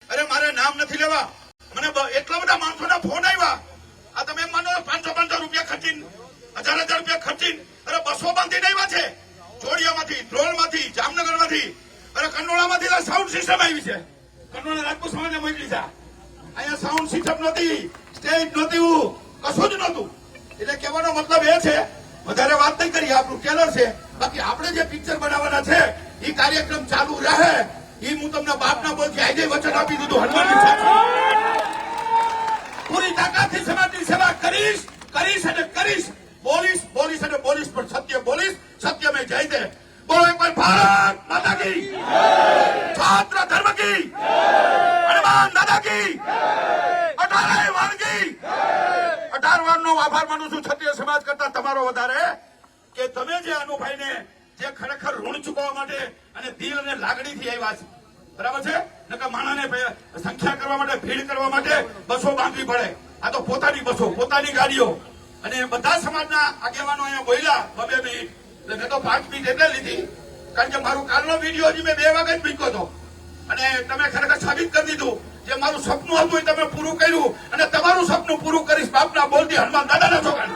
અરે મારે નામ નથી લેવા, મને એટલા બધા માણસોના ફોન આવ્યા. આ તમે માનો 500 રૂપિયા ખર્ચીને, 1000 રૂપિયા ખર્ચીને, અરે બસો બાંધીને આવ્યા છે. જોડિયામાંથી, ધ્રોલમાંથી, જામનગરમાંથી, અરે કંડોળામાંથી સાઉન્ડ સિસ્ટમ આવી છે. કંડોળા રાજપૂત સમાજને મોકલી છે. અહીંયા સાઉન્ડ સિસ્ટમ નહોતી, સ્ટેજ નહોતી, કશું જ નહોતું. એટલે કહેવાનો મતલબ એ છે, વધારે વાત નહીં કરી, આપણું ટ્રેલર છે. બાકી આપણે જે પિક્ચર બનાવવાના છે એ કાર્યક્રમ ચાલુ રહે. એ હું તમને બાપના બોલથી આજે વચન આપી દીધું. હનુમાનની સાથે પૂરી તાકાતથી સમાજની સેવા કરીશ, કરીશ અને કરીશ. બોલીશ, બોલીશ અને બોલીશ, પણ સત્ય બોલીશ. સત્ય મેં જય દે. બોલો એકવાર ભારત માતા કી, છાત્ર ધર્મ કી, હનુમાન દાદા કી, 18 વાણ કી. 18 વાણનો આભાર માનું છું ક્ષત્રિય સમાજ કરતા તમારો વધારે, કે તમે જે અનુભાઈને જે ખરેખર ઋણ ચૂકવવા માટે અને દિલ અને લાગણીથી આવ્યા છે. બરાબર છે? નકર માણાને સંખ્યા કરવા માટે, ભીડ કરવા માટે બસો બાંધવી પડે. આ તો પોતાની બસો, પોતાની ગાડીઓ. અને બધા સમાજના આગેવાનો અહીંયા બોલ્યા 2 મિનિટ. એટલે મેં તો 5 મિનિટ એટલે લીધી, કારણ કે મારું કાલનો વિડીયો હજી મેં 2 વાગે જ મૂક્યો હતો. અને તમે ખરેખર સાબિત કરી દીધું જે મારું સપનું હતું એ તમે પૂરું કર્યું. અને તમારું સપનું પૂરું કરીશ બાપના બોલથી, હનુમાન દાદાના છોકરા.